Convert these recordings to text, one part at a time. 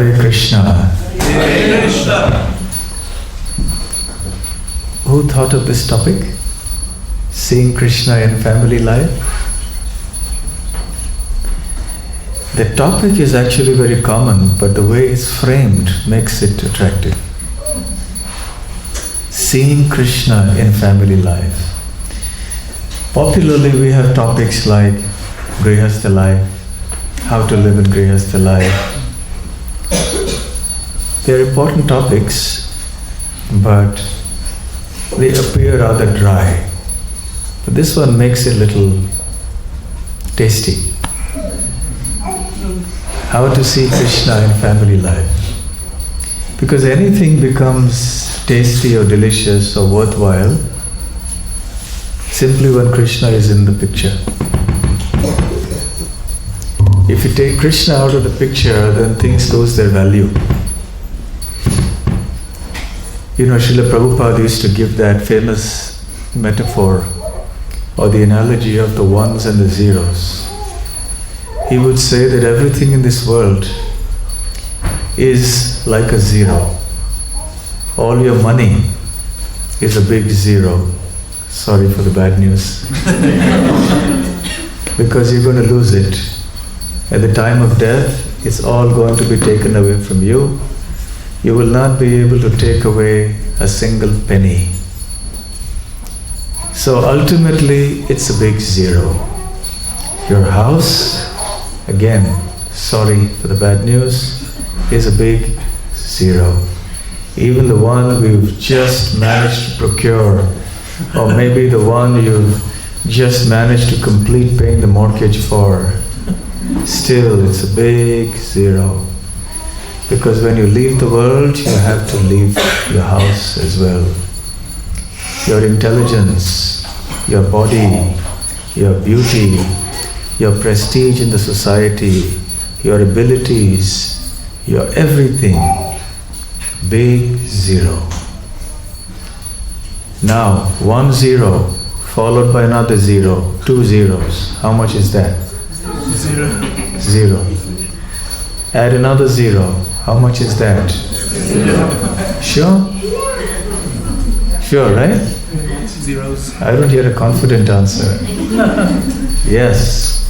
Hare Krishna. Hare Krishna. Who thought of this topic? Seeing Krishna in family life? The topic is actually very common, but the way it's framed makes it attractive. Seeing Krishna in family life. Popularly, we have topics like Grihastha life, how to live in Grihastha life. They are important topics, but they appear rather dry. But this one makes it a little tasty. How to see Krishna in family life. Because anything becomes tasty or delicious or worthwhile simply when Krishna is in the picture. If you take Krishna out of the picture, then things lose their value. You know, Srila Prabhupada used to give that famous metaphor or the analogy of the ones and the zeros. He would say that everything in this world is like a zero. All your money is a big zero. Sorry for the bad news. Because you're going to lose it. At the time of death, it's all going to be taken away from you. You will not be able to take away a single penny. So ultimately, it's a big zero. Your house, again, sorry for the bad news, is a big zero. Even the one we've just managed to procure, or maybe the one you've just managed to complete paying the mortgage for, still it's a big zero. Because when you leave the world, you have to leave your house as well. Your intelligence, your body, your beauty, your prestige in the society, your abilities, your everything, big zero. Now, 1 0 followed by another 0, 2 zeros. How much is that? 0. 0. Add another 0. How much is that? 0. Sure? Sure, right? Zeros. I don't hear a confident answer. Yes.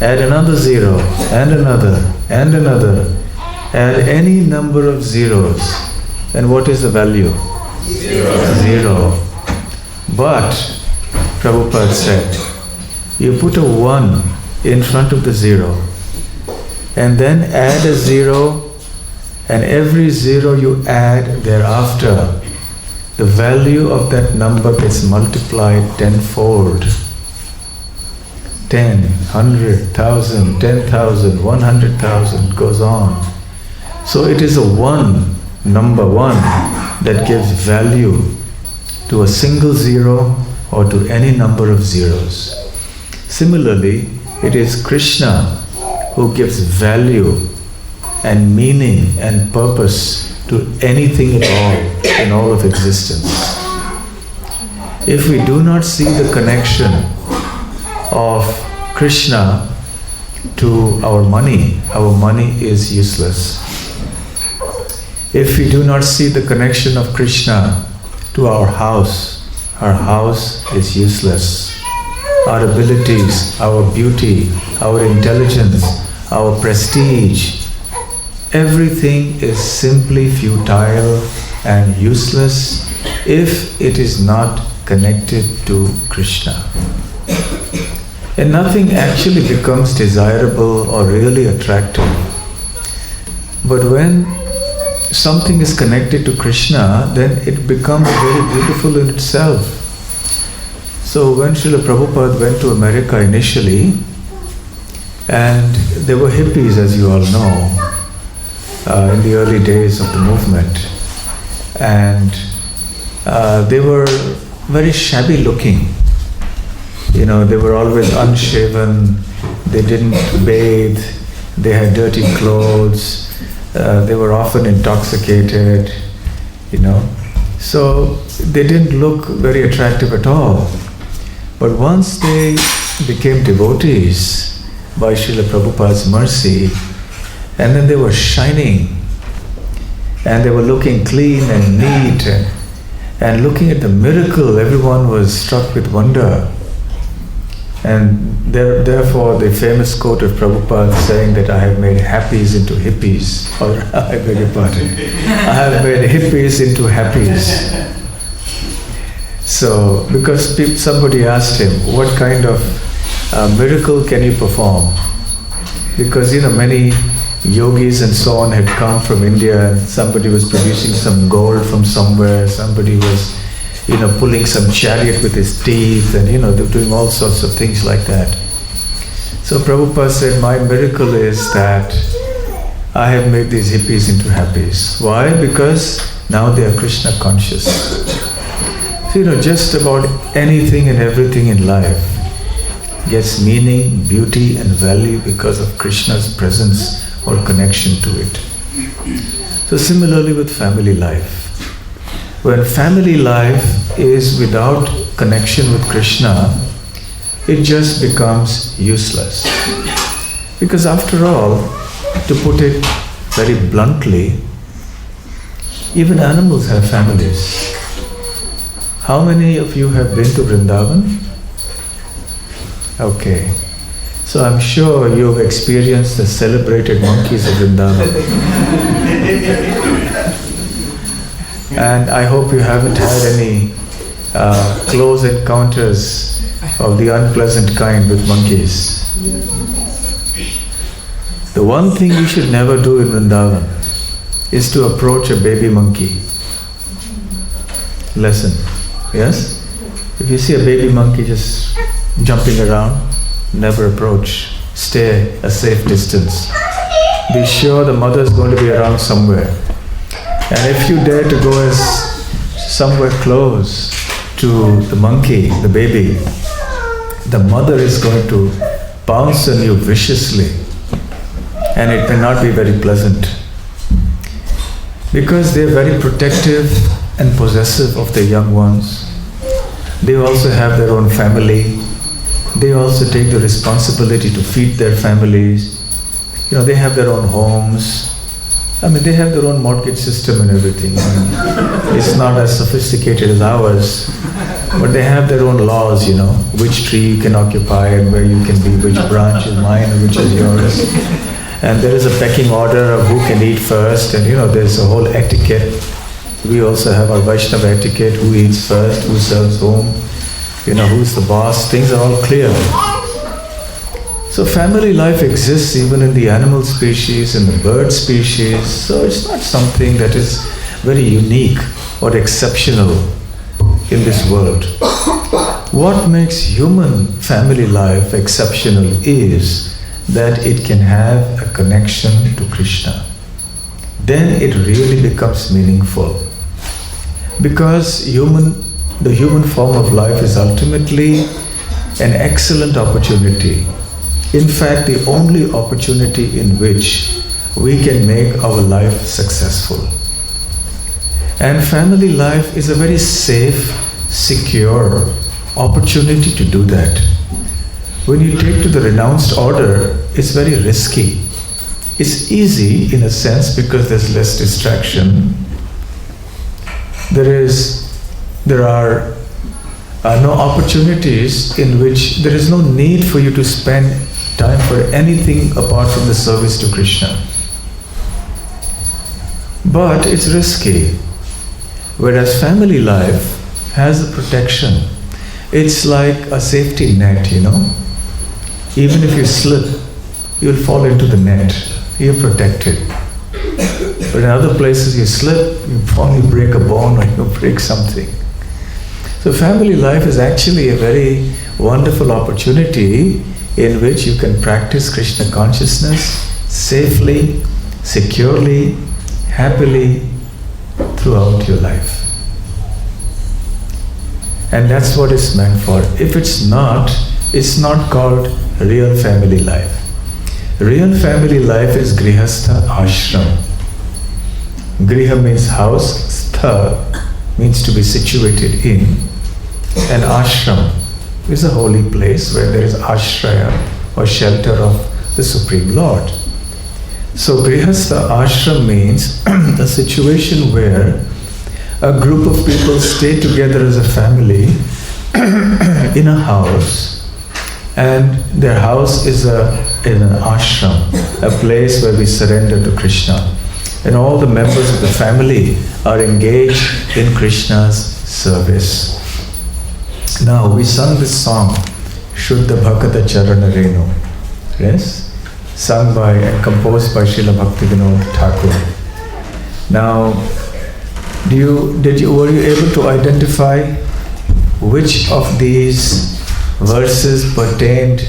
Add another 0, and another, and another. Add any number of zeros. Then what is the value? 0. But, Prabhupada said, you put a 1 in front of the 0, and then add a 0, and every 0 you add thereafter, the value of that number gets multiplied tenfold. 10, 100, 1,000, 10,000, 100,000 goes on. So it is a 1, number 1, that gives value to a single 0 or to any number of zeros. Similarly, it is Krishna who gives value and meaning and purpose to anything at all in all of existence. If we do not see the connection of Krishna to our money is useless. If we do not see the connection of Krishna to our house is useless. Our abilities, our beauty, our intelligence, our prestige, everything is simply futile and useless if it is not connected to Krishna. And nothing actually becomes desirable or really attractive. But when something is connected to Krishna, then it becomes very beautiful in itself. So when Srila Prabhupada went to America initially, and there were hippies, as you all know, in the early days of the movement, and they were very shabby looking. You know, they were always unshaven, they didn't bathe, they had dirty clothes, they were often intoxicated, you know. So they didn't look very attractive at all. But once they became devotees by Srila Prabhupada's mercy, and then they were shining and they were looking clean and neat, and looking at the miracle, everyone was struck with wonder. And therefore the famous quote of Prabhupada saying that I have made happies into hippies, or I beg your pardon, I have made hippies into happies. So, because somebody asked him, what kind of miracle can you perform? Because many yogis and so on had come from India, and somebody was producing some gold from somewhere, somebody was pulling some chariot with his teeth, and they were doing all sorts of things like that. So Prabhupada said, my miracle is that I have made these hippies into happies. Why? Because now they are Krishna conscious. So just about anything and everything in life gets meaning, beauty and value because of Krishna's presence or connection to it. So similarly with family life. When family life is without connection with Krishna, it just becomes useless. Because after all, to put it very bluntly, even animals have families. How many of you have been to Vrindavan? Okay. So I'm sure you've experienced the celebrated monkeys of Vrindavan. And I hope you haven't had any close encounters of the unpleasant kind with monkeys. The one thing you should never do in Vrindavan is to approach a baby monkey. Lesson. Yes? If you see a baby monkey just jumping around, never approach. Stay a safe distance. Be sure the mother is going to be around somewhere. And if you dare to go somewhere close to the monkey, the baby, the mother is going to pounce on you viciously, and it may not be very pleasant. Because they are very protective and possessive of their young ones. They also have their own family. They also take the responsibility to feed their families. They have their own homes. They have their own mortgage system and everything. It's not as sophisticated as ours, but they have their own laws, which tree you can occupy and where you can be, which branch is mine and which is yours. And there is a pecking order of who can eat first, and there's a whole etiquette. We also have our Vaishnava etiquette, who eats first, who serves whom, who's the boss. Things are all clear. So family life exists even in the animal species and the bird species. So it's not something that is very unique or exceptional in this world. What makes human family life exceptional is that it can have a connection to Krishna. Then it really becomes meaningful. Because the human form of life is ultimately an excellent opportunity. In fact, the only opportunity in which we can make our life successful. And family life is a very safe, secure opportunity to do that. When you take to the renounced order, it's very risky. It's easy in a sense because there's less distraction. There are no opportunities in which there is no need for you to spend time for anything apart from the service to Krishna. But it's risky. Whereas family life has a protection. It's like a safety net, Even if you slip, you'll fall into the net. You're protected. But in other places you slip, you probably break a bone or you break something. So family life is actually a very wonderful opportunity in which you can practice Krishna consciousness safely, securely, happily throughout your life. And that's what it's meant for. If it's not called real family life. Real family life is grihastha ashram. Griha means house, stha means to be situated in, and ashram is a holy place where there is ashraya or shelter of the Supreme Lord. So Grihastha ashram means a situation where a group of people stay together as a family in a house, and their house is in an ashram, a place where we surrender to Krishna. And all the members of the family are engaged in Krishna's service. Now, we sung this song, Shuddha Bhakata Charana Renu. Yes? Sung by and composed by Srila Bhaktivinoda Thakur. Now, were you able to identify which of these verses pertained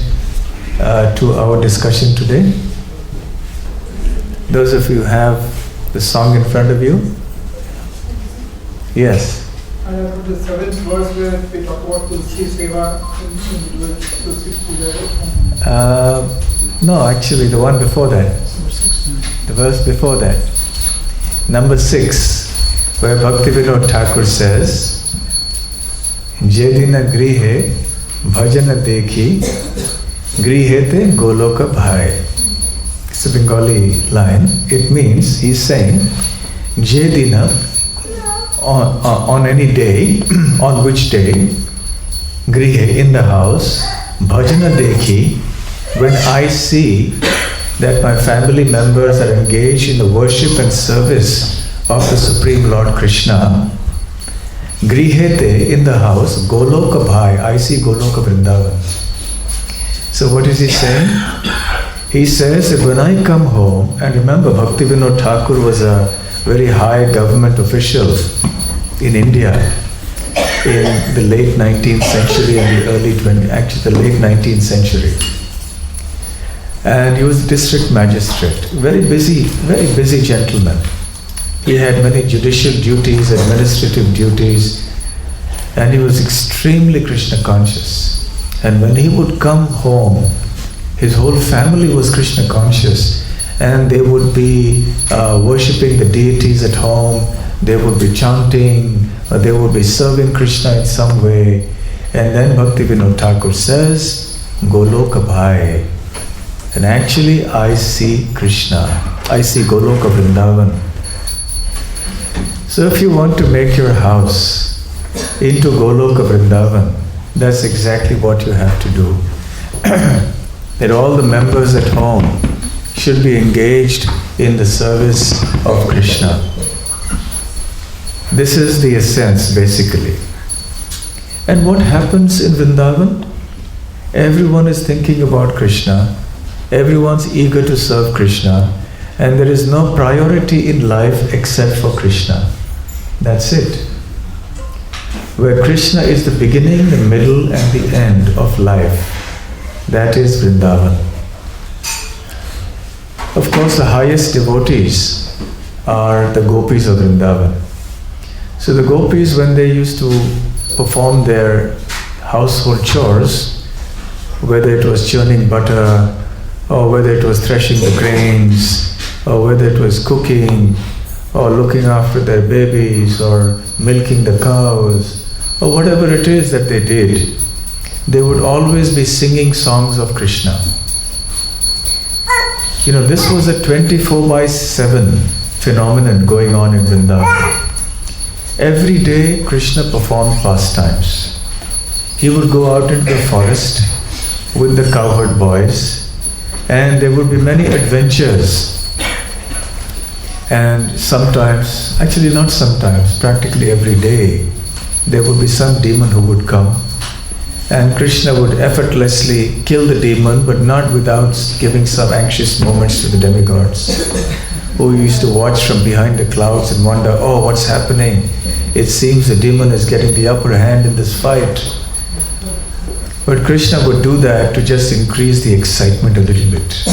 to our discussion today? Those of you who have the song in front of you? Yes. The 7th verse where we talk about Tulsi Seva in Tulsi Puja. No, actually the one before that. The verse before that. Number 6, where Bhaktivinoda Thakur says, Jedina grihe bhajana dekhi grihete goloka bhai. It's a Bengali line. It means, he's saying, Jedina, on any day, on which day, grihe, in the house, bhajana dekhi, when I see that my family members are engaged in the worship and service of the Supreme Lord Krishna, grihete, in the house, goloka bhai, I see Goloka Vrindavan. So what is he saying? He says that when I come home, and remember Bhaktivinoda Thakur was a very high government official in India in the late 19th century and the early 20th, actually the late 19th century. And he was district magistrate, very busy gentleman. He had many judicial duties, administrative duties, and he was extremely Krishna conscious. And when he would come home, his whole family was Krishna conscious, and they would be worshipping the deities at home, they would be chanting, or they would be serving Krishna in some way. And then Bhaktivinoda Thakur says, Goloka Bhai. And actually I see Krishna, I see Goloka Vrindavan. So if you want to make your house into Goloka Vrindavan, that's exactly what you have to do. That all the members at home should be engaged in the service of Krishna. This is the essence, basically. And what happens in Vrindavan? Everyone is thinking about Krishna, everyone's eager to serve Krishna, and there is no priority in life except for Krishna. That's it. Where Krishna is the beginning, the middle, and the end of life. That is Vrindavan. Of course, the highest devotees are the gopis of Vrindavan. So the gopis, when they used to perform their household chores, whether it was churning butter, or whether it was threshing the grains, or whether it was cooking, or looking after their babies, or milking the cows, or whatever it is that they did, they would always be singing songs of Krishna. You know, this was a 24/7 phenomenon going on in Vrindavan. Every day Krishna performed pastimes. He would go out into the forest with the cowherd boys, and there would be many adventures. And sometimes, actually not sometimes, practically every day, there would be some demon who would come, and Krishna would effortlessly kill the demon, but not without giving some anxious moments to the demigods, who used to watch from behind the clouds and wonder, oh, what's happening? It seems the demon is getting the upper hand in this fight. But Krishna would do that to just increase the excitement a little bit.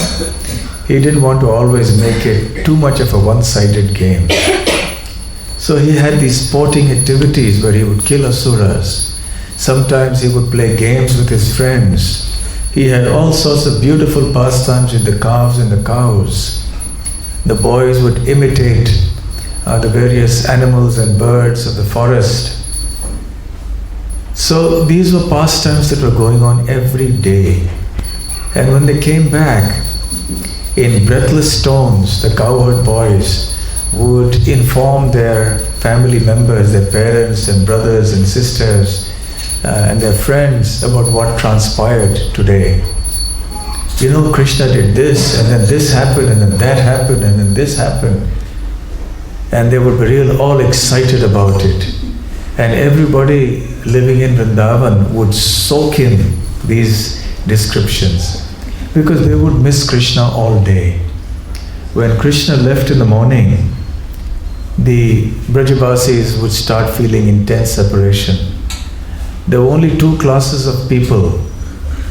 He didn't want to always make it too much of a one-sided game. So he had these sporting activities where he would kill asuras. Sometimes he would play games with his friends. He had all sorts of beautiful pastimes with the calves and the cows. The boys would imitate the various animals and birds of the forest. So these were pastimes that were going on every day. And when they came back, in breathless tones, the cowherd boys would inform their family members, their parents and brothers and sisters and their friends about what transpired today. You know, Krishna did this, and then this happened, and then that happened, and then this happened. And they would be all excited about it. And everybody living in Vrindavan would soak in these descriptions because they would miss Krishna all day. When Krishna left in the morning, the Brajabasis would start feeling intense separation. There were only two classes of people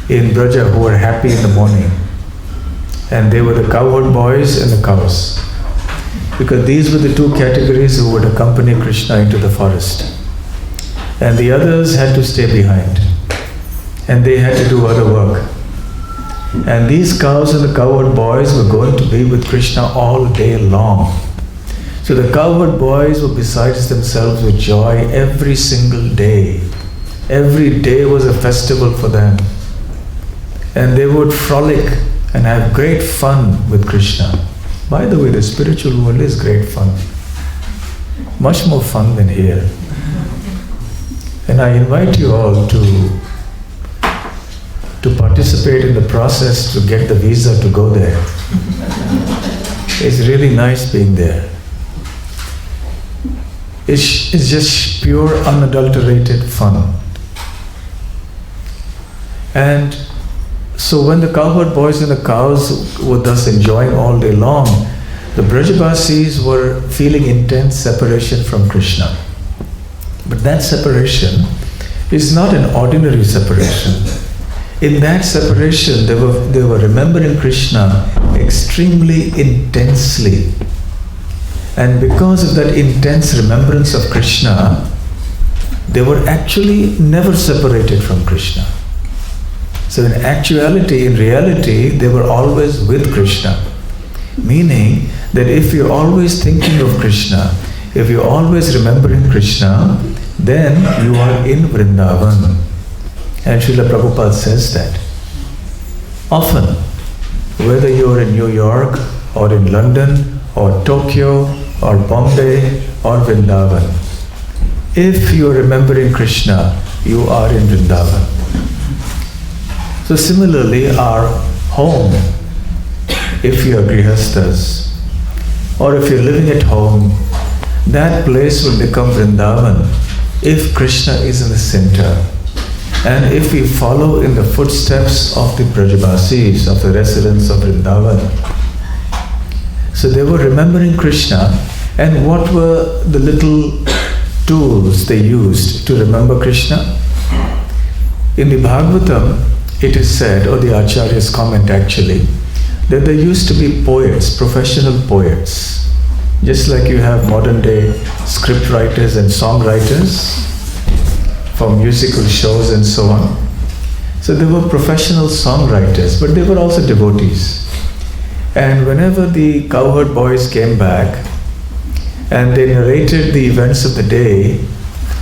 in Braja who were happy in the morning, and they were the cowherd boys and the cows, because these were the two categories who would accompany Krishna into the forest, and the others had to stay behind and they had to do other work. And these cows and the cowherd boys were going to be with Krishna all day long. So the cowherd boys were beside themselves with joy every single day. Every day was a festival for them. And they would frolic and have great fun with Krishna. By the way, the spiritual world is great fun. Much more fun than here. And I invite you all to participate in the process to get the visa to go there. It's really nice being there. It's just pure, unadulterated fun. And so when the cowherd boys and the cows were thus enjoying all day long, the Brajabasis were feeling intense separation from Krishna. But that separation is not an ordinary separation. In that separation, they were remembering Krishna extremely intensely. And because of that intense remembrance of Krishna, they were actually never separated from Krishna. So in actuality, in reality, they were always with Krishna. Meaning that if you're always thinking of Krishna, if you're always remembering Krishna, then you are in Vrindavan. And Srila Prabhupada says that. Often, whether you're in New York or in London or Tokyo or Bombay or Vrindavan, if you're remembering Krishna, you are in Vrindavan. So similarly, our home, if you're grihasthas, or if you're living at home, that place will become Vrindavan if Krishna is in the center. And if we follow in the footsteps of the Brajabasis, of the residents of Vrindavan. So they were remembering Krishna, and what were the little tools they used to remember Krishna? In the Bhagavatam, it is said, or the Acharyas comment actually, that there used to be poets, professional poets. Just like you have modern day script writers and songwriters for musical shows and so on. So they were professional songwriters, but they were also devotees. And whenever the cowherd boys came back and they narrated the events of the day,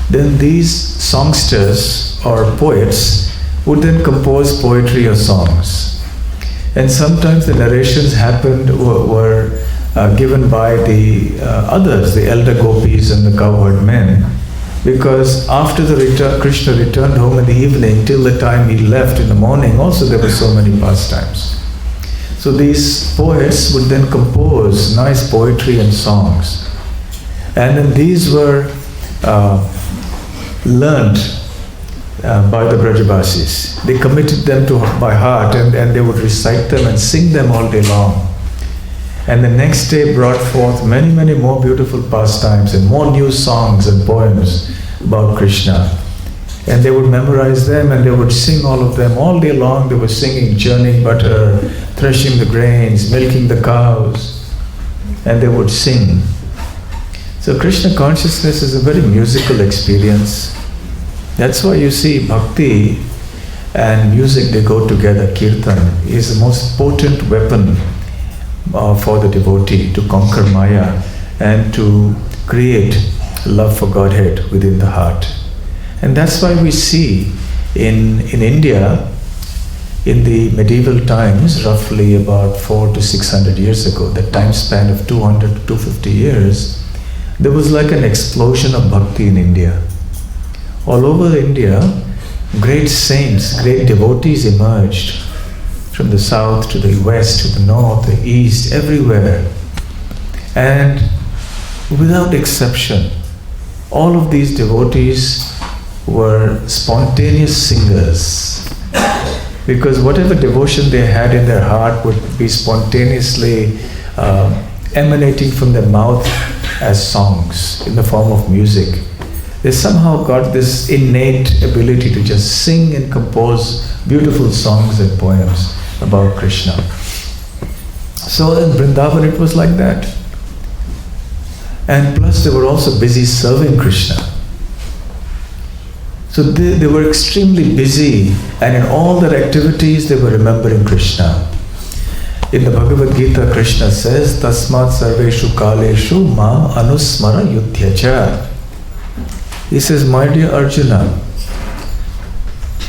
then these songsters or poets would then compose poetry or songs. And sometimes the narrations were given by the others, the elder gopis and the cowherd men, because after Krishna returned home in the evening, till the time he left in the morning, also there were so many pastimes. So these poets would then compose nice poetry and songs. And then these were learned by the Brajabasis. They committed them by heart, and they would recite them and sing them all day long. And the next day brought forth many, many more beautiful pastimes and more new songs and poems about Krishna. And they would memorize them and they would sing all of them all day long. They were singing, churning butter, threshing the grains, milking the cows, and they would sing. So Krishna consciousness is a very musical experience. That's why you see bhakti and music, they go together. Kirtan is the most potent weapon for the devotee to conquer Maya and to create love for Godhead within the heart. And that's why we see in India In the medieval times, roughly about 400 to 600 years ago, that time span of 200 to 250 years, there was like an explosion of bhakti in India. All over India, great saints, great devotees emerged from the south to the west, to the north, the east, everywhere. And without exception, all of these devotees were spontaneous singers, because whatever devotion they had in their heart would be spontaneously emanating from their mouth as songs in the form of music. They somehow got this innate ability to just sing and compose beautiful songs and poems about Krishna. So in Vrindavan it was like that. And plus they were also busy serving Krishna. So they were extremely busy, and in all their activities they were remembering Krishna. In the Bhagavad Gita, Krishna says, Tasmat sarveshu kaleshu mam anusmara yudhyacha. He says, my dear Arjuna,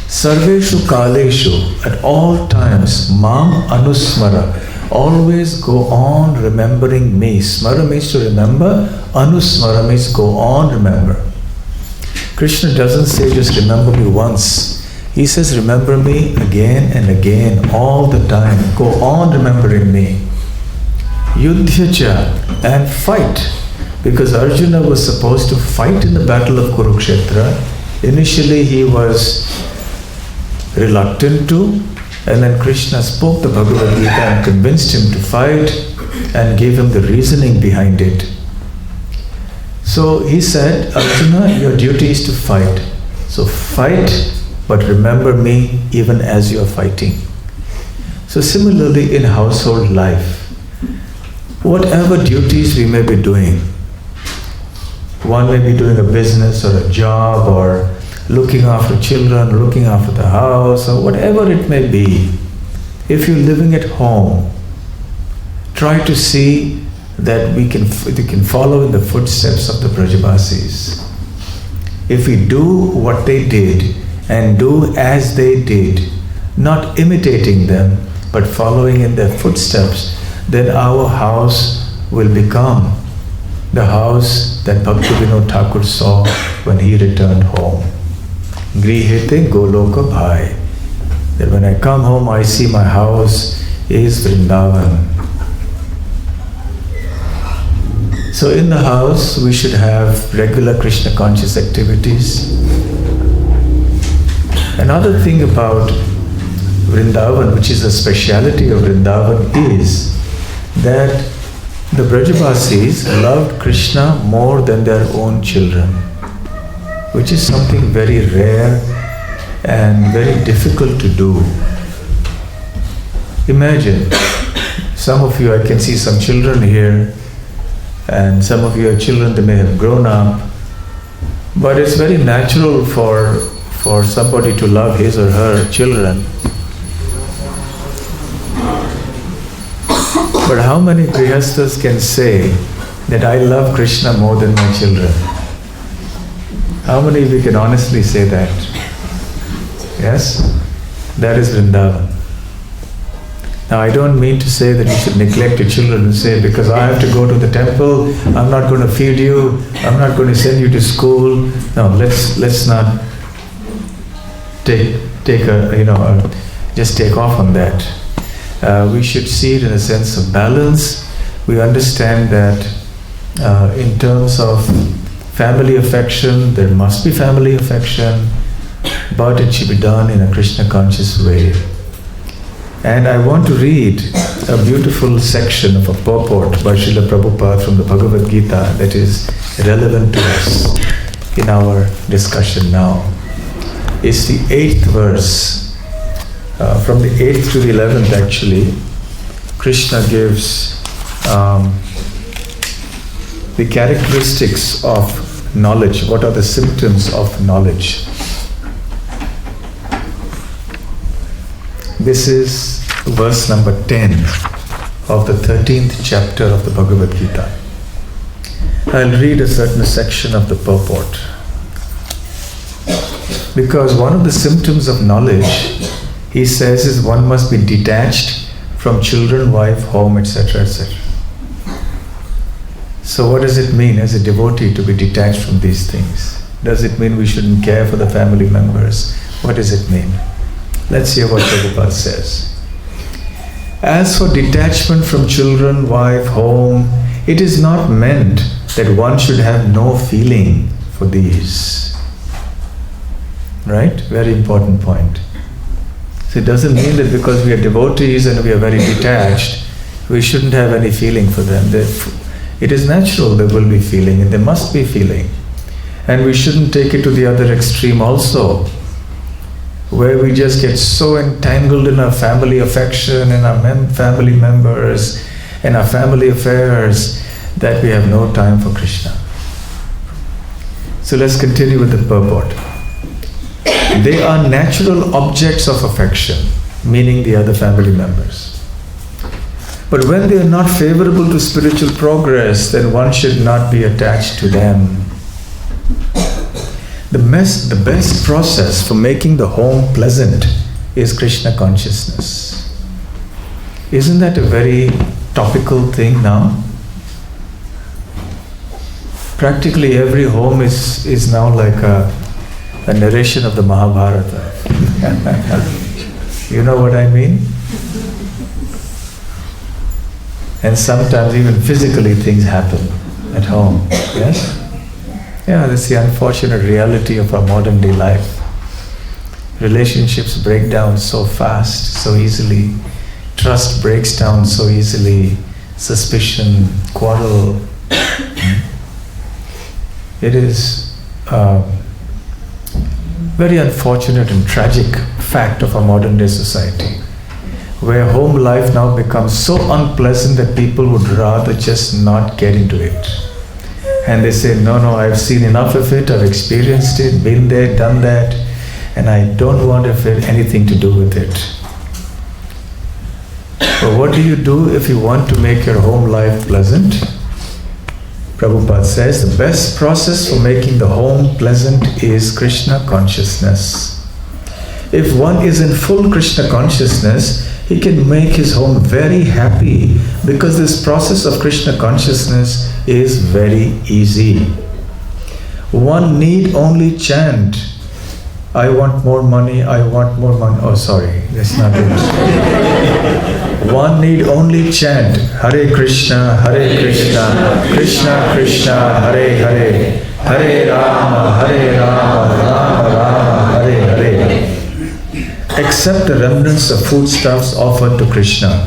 sarveshu kaleshu, at all times, mam anusmara, always go on remembering me. Smara means to remember, anusmara means go on remember. Krishna doesn't say just remember me once. He says remember me again and again, all the time. Go on remembering me. Yudhyacha, and fight. Because Arjuna was supposed to fight in the battle of Kurukshetra. Initially he was reluctant to, and then Krishna spoke the Bhagavad Gita and convinced him to fight and gave him the reasoning behind it. So he said, Arjuna, your duty is to fight. So fight, but remember me even as you are fighting. So similarly in household life, whatever duties we may be doing, one may be doing a business or a job or looking after children, looking after the house, or whatever it may be. If you're living at home, try to see that we can follow in the footsteps of the Brajavasis. If we do what they did and do as they did, not imitating them, but following in their footsteps, then our house will become the house that Bhaktivinoda Thakur saw when he returned home. Grihete Goloka Bhai. That when I come home, I see my house is Vrindavan. So in the house, we should have regular Krishna conscious activities. Another thing about Vrindavan, which is a speciality of Vrindavan, is that the Brajavasis loved Krishna more than their own children, which is something very rare and very difficult to do. Imagine, some of you, I can see some children here, and some of your children, they may have grown up, but it's very natural for somebody to love his or her children. But how many grihasthas can say that I love Krishna more than my children? How many of you can honestly say that? Yes? That is Vrindavan. Now I don't mean to say that you should neglect your children and say, because I have to go to the temple, I'm not going to feed you, I'm not going to send you to school. No, let's not just take off on that. We should see it in a sense of balance. We understand that in terms of family affection, there must be family affection, but it should be done in a Krishna conscious way. And I want to read a beautiful section of a purport by Srila Prabhupada from the Bhagavad Gita that is relevant to us in our discussion now. It's the 8th verse. From the 8th to the 11th actually, Krishna gives the characteristics of knowledge. What are the symptoms of knowledge? This is verse number 10 of the 13th chapter of the Bhagavad Gita. I'll read a certain section of the purport. Because one of the symptoms of knowledge he says is one must be detached from children, wife, home, etc., etc. So what does it mean as a devotee to be detached from these things? Does it mean we shouldn't care for the family members? What does it mean? Let's hear what Prabhupada says. As for detachment from children, wife, home, it is not meant that one should have no feeling for these. Right? Very important point. So it doesn't mean that because we are devotees and we are very detached, we shouldn't have any feeling for them. It is natural there will be feeling and there must be feeling. And we shouldn't take it to the other extreme also, where we just get so entangled in our family affection and our family members and our family affairs that we have no time for Krishna. So let's continue with the purport. They are natural objects of affection, meaning the other family members. But when they are not favorable to spiritual progress, then one should not be attached to them. The best process for making the home pleasant is Krishna consciousness. Isn't that a very topical thing now? Practically every home is now like a narration of the Mahabharata. You know what I mean? And sometimes even physically things happen at home. Yes? Yeah, that's the unfortunate reality of our modern day life. Relationships break down so fast, so easily. Trust breaks down so easily. Suspicion, quarrel. It is a very unfortunate and tragic fact of our modern day society, where home life now becomes so unpleasant that people would rather just not get into it. And they say, no, I've seen enough of it, I've experienced it, been there, done that, and I don't want to have anything to do with it. But what do you do if you want to make your home life pleasant? Prabhupada says the best process for making the home pleasant is Krishna consciousness. If one is in full Krishna consciousness, he can make his home very happy, because this process of Krishna consciousness is very easy. One need only chant, I want more money, I want more money. Oh, sorry, that's not it. One need only chant, Hare Krishna, Krishna Krishna, Hare Hare, Hare Rama, Rama Rama, Hare Hare. Accept the remnants of foodstuffs offered to Krishna.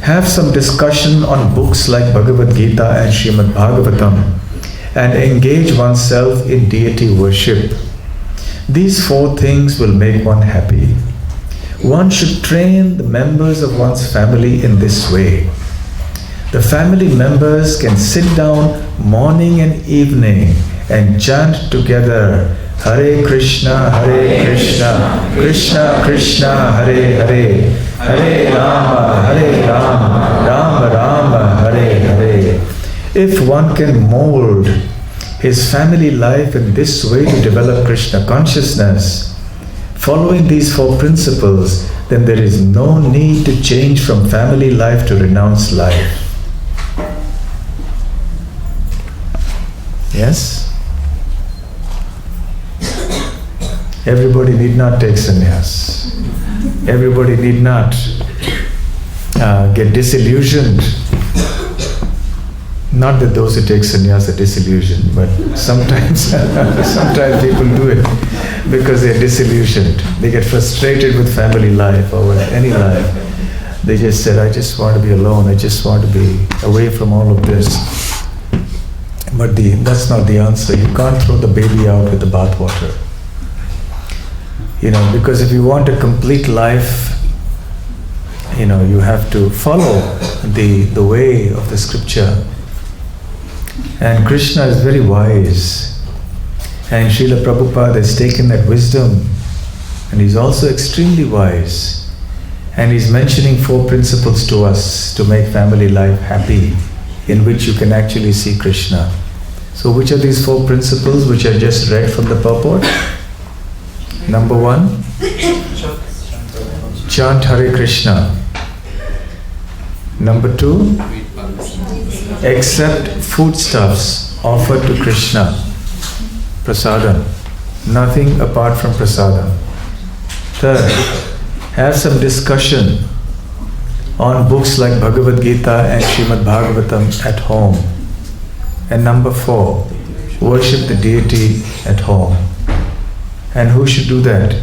Have some discussion on books like Bhagavad Gita and Srimad Bhagavatam, and engage oneself in deity worship. These four things will make one happy. One should train the members of one's family in this way. The family members can sit down morning and evening and chant together, Hare Krishna, Krishna Krishna, Hare Hare, Hare Rama, Rama Rama, Hare Hare. If one can mold his family life in this way to develop Krishna consciousness, following these four principles, then there is no need to change from family life to renounce life. Yes? Everybody need not take sannyas. Everybody need not get disillusioned. Not that those who take sannyas are disillusioned, but sometimes people do it because they are disillusioned. They get frustrated with family life or with any life. They just said, I just want to be alone. I just want to be away from all of this. But that's not the answer. You can't throw the baby out with the bathwater. Because if you want a complete life, you have to follow the way of the scripture. And Krishna is very wise. And Srila Prabhupada has taken that wisdom. And he's also extremely wise. And he's mentioning four principles to us to make family life happy, in which you can actually see Krishna. So which are these four principles which I just read from the purport? Number one, chant Hare Krishna. Number 2, accept foodstuffs offered to Krishna. Prasadam. Nothing apart from prasadam. Third, have some discussion on books like Bhagavad Gita and Srimad Bhagavatam at home. And number 4, worship the deity at home. And who should do that?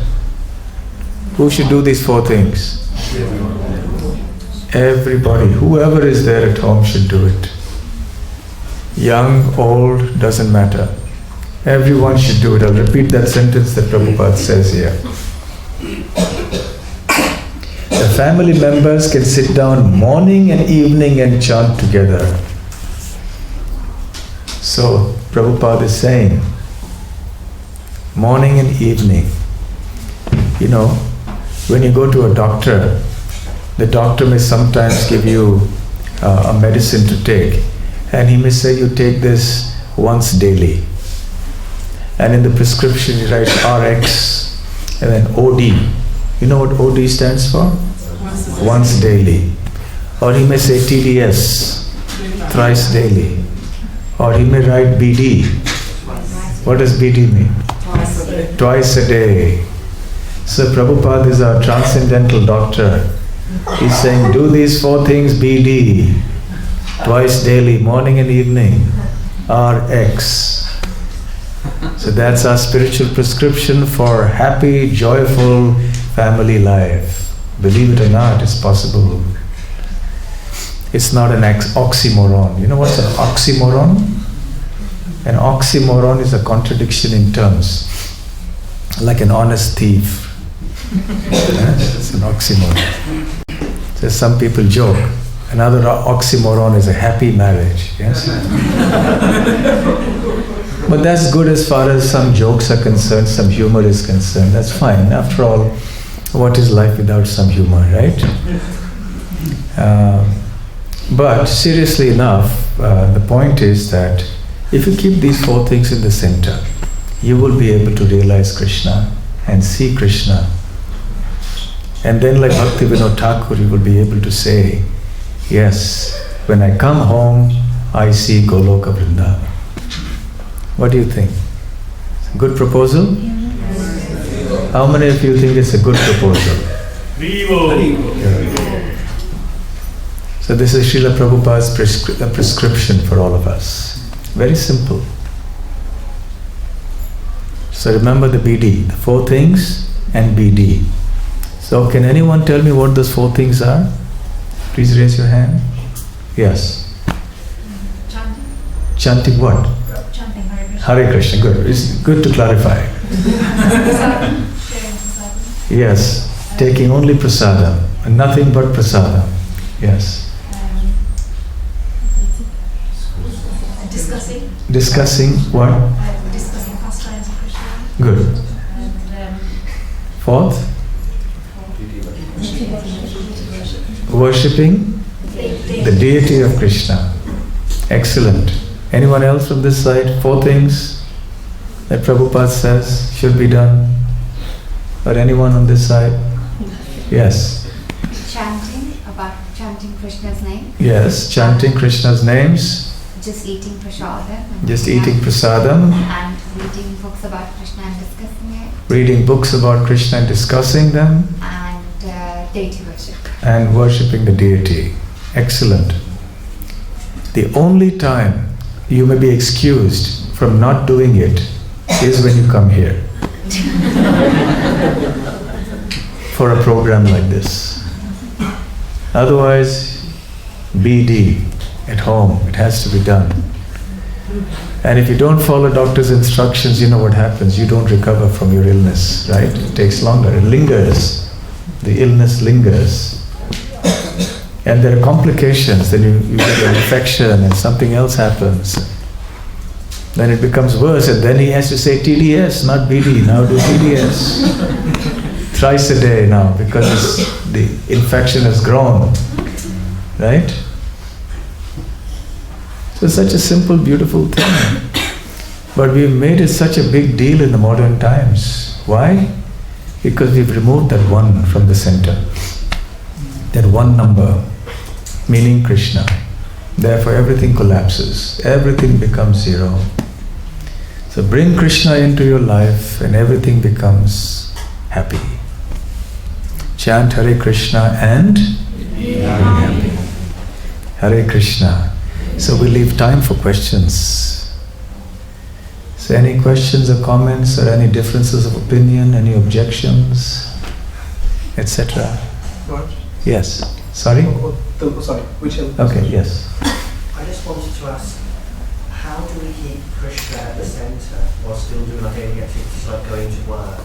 Who should do these 4 things? Everybody, whoever is there at home should do it. Young, old, doesn't matter. Everyone should do it. I'll repeat that sentence that Prabhupada says here. The family members can sit down morning and evening and chant together. So, Prabhupada is saying, morning and evening. You know, when you go to a doctor, the doctor may sometimes give you a medicine to take, and he may say you take this once daily. And in the prescription he writes RX and then OD. You know what OD stands for? Once daily. Or he may say TDS, thrice daily. Or he may write BD. What does BD mean? Twice a day. So Prabhupada is our transcendental doctor. He's saying, do these 4 things BD, twice daily, morning and evening, RX. So that's our spiritual prescription for happy, joyful family life. Believe it or not, it's possible. It's not an oxymoron. You know what's an oxymoron? An oxymoron is a contradiction in terms, like an honest thief. It's an oxymoron. So some people joke. Another oxymoron is a happy marriage. Yes? But that's good as far as some jokes are concerned, some humor is concerned. That's fine. After all, what is life without some humor, right? But seriously enough, the point is that if you keep these 4 things in the center, you will be able to realize Krishna and see Krishna. And then like Bhaktivinoda Thakur, you will be able to say, yes, when I come home, I see Goloka Vrindavan. What do you think? Good proposal? How many of you think it's a good proposal? Yeah. So this is Srila Prabhupada's prescription for all of us. Very simple. So remember the BD, the 4 things and BD. So can anyone tell me what those 4 things are? Please raise your hand. Yes. Chanting. Chanting what? Chanting Hare Krishna. Hare Krishna, good. It's good to clarify. Prasadam. Sharing prasadam. Yes. Taking only prasadam and nothing but prasadam. Yes. Discussing. Discussing what? Discussing pastimes of Krishna. Good. And 4th? Worshipping the deity of Krishna. Excellent. Anyone else from this side? 4 things that Prabhupada says should be done? Or anyone on this side? Yes. Chanting Krishna's name. Yes, chanting Krishna's names. Just eating prasadam. Just eating prasadam. And reading books about Krishna and discussing it. Reading books about Krishna and discussing them. And deity worship. And worshipping the deity. Excellent. The only time you may be excused from not doing it is when you come here for a program like this. Otherwise, BD at home, it has to be done. And if you don't follow doctor's instructions, you know what happens. You don't recover from your illness, right? It takes longer. It lingers. The illness lingers. And there are complications. Then you get an infection and something else happens. Then it becomes worse. And then he has to say TDS, not BD. Now do TDS. Thrice a day now because the infection has grown. Right? So it's such a simple, beautiful thing. But we've made it such a big deal in the modern times. Why? Because we've removed that one from the center. that one number, meaning Krishna. Therefore everything collapses, everything becomes zero. So bring Krishna into your life and everything becomes happy. Chant Hare Krishna and be happy. Hare Krishna. So we leave time for questions. So any questions or comments or any differences of opinion, any objections, etc.? What? Yes. Sorry? Sorry, whichever. Okay, yes. I just wanted to ask, how do we keep Krishna at the centre while still doing our daily activities like going to work?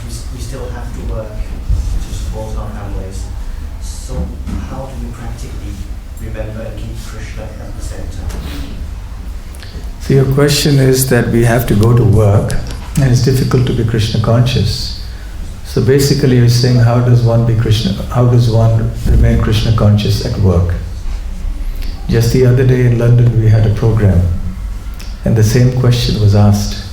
We still have to work to support our families. So how do we practically remember and keep Krishna at the centre? So your question is that we have to go to work and it's difficult to be Krishna conscious. So basically you're saying how does one remain Krishna conscious at work? Just the other day in London we had a program and the same question was asked.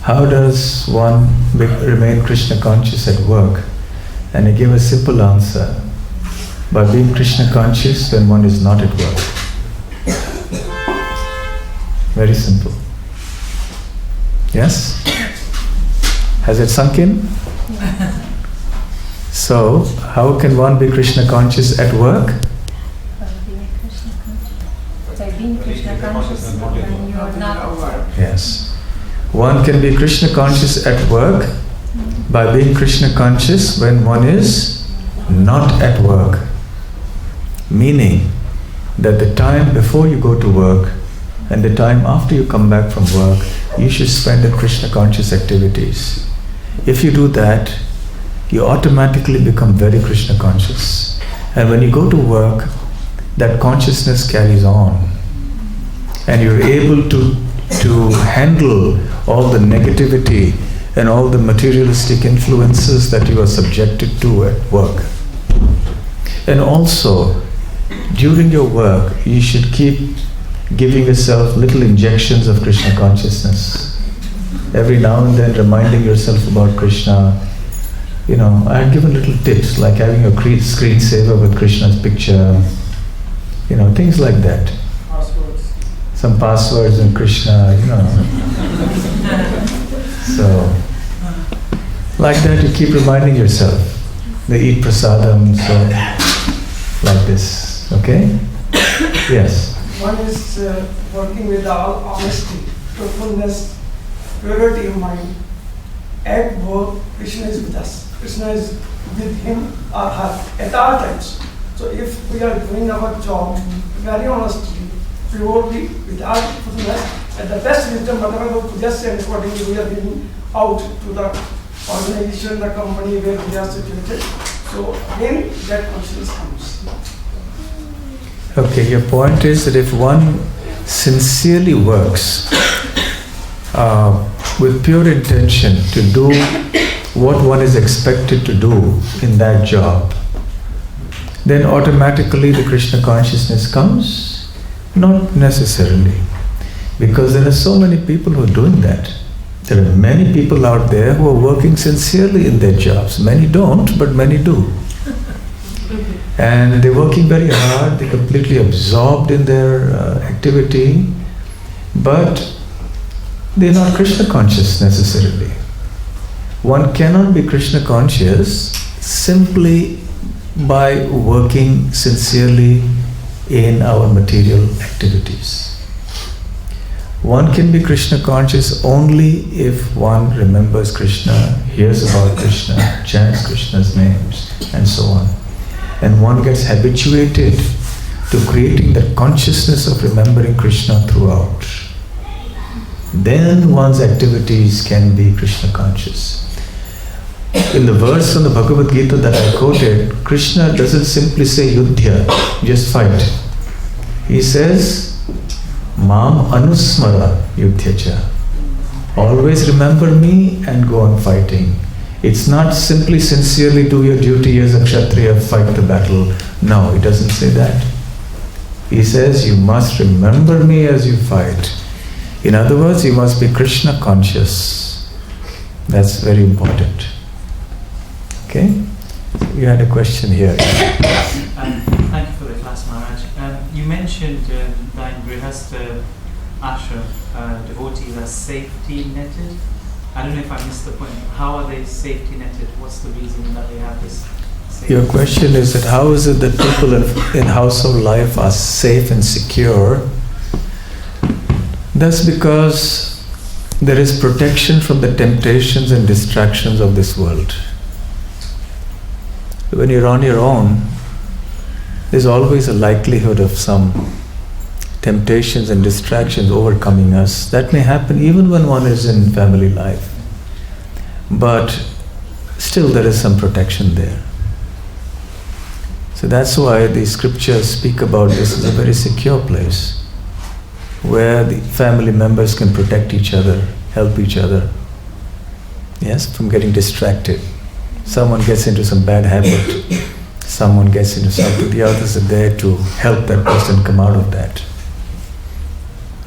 How does one remain Krishna conscious at work? And I gave a simple answer. By being Krishna conscious when one is not at work. Very simple. Yes? Has it sunk in? So, how can one be Krishna conscious at work? By being Krishna conscious when you are not at work. Yes. One can be Krishna conscious at work by being Krishna conscious when one is not at work. Meaning that the time before you go to work and the time after you come back from work, you should spend in Krishna conscious activities. If you do that, you automatically become very Krishna conscious. And when you go to work, that consciousness carries on. And you're able to handle all the negativity and all the materialistic influences that you are subjected to at work. And also, during your work, you should keep giving yourself little injections of Krishna consciousness. Every now and then reminding yourself about Krishna. You know, I've given little tips like having a screensaver with Krishna's picture. You know, things like that. Passwords. Some passwords in Krishna, you know. So, like that you keep reminding yourself. They eat prasadam, so like this, okay? Yes? One is working with all honesty, truthfulness, purity of mind. At work, Krishna is with us. Krishna is with him or her at all times. So if we are doing our job very honestly, purely, without truthfulness, at the best wisdom, whatever we suggest and accordingly we are giving out to the organization, the company where we are situated. So again, that consciousness comes. Okay, your point is that if one sincerely works with pure intention to do what one is expected to do in that job, then automatically the Krishna consciousness comes? Not necessarily. Because there are so many people who are doing that. There are many people out there who are working sincerely in their jobs. Many don't, but many do. And they're working very hard, they're completely absorbed in their activity, but they're not Krishna conscious necessarily. One cannot be Krishna conscious simply by working sincerely in our material activities. One can be Krishna conscious only if one remembers Krishna, hears about Krishna, chants Krishna's names, and so on. And one gets habituated to creating that consciousness of remembering Krishna throughout. Then one's activities can be Krishna conscious. In the verse from the Bhagavad Gita that I quoted, Krishna doesn't simply say Yudhya, just fight. He says, Mam Anusmara Yudhyacha. Always remember me and go on fighting. It's not simply sincerely do your duty as a Kshatriya, fight the battle. No, it doesn't say that. He says you must remember me as you fight. In other words, you must be Krishna conscious. That's very important. Okay? You had a question here. Thank you for the class, Maharaj. You mentioned that in Grihastha ashram, devotees are safety netted. I don't know if I missed the point. How are they safety netted? What's the reason that they have this safety? Your question is that how is it that people in household life are safe and secure? That's because there is protection from the temptations and distractions of this world. When you're on your own, there's always a likelihood of some temptations and distractions overcoming us. That may happen even when one is in family life. But still there is some protection there. So that's why the scriptures speak about this as a very secure place, where the family members can protect each other, help each other, yes, from getting distracted. Someone gets into some bad habit, someone gets into something, the others are there to help that person come out of that.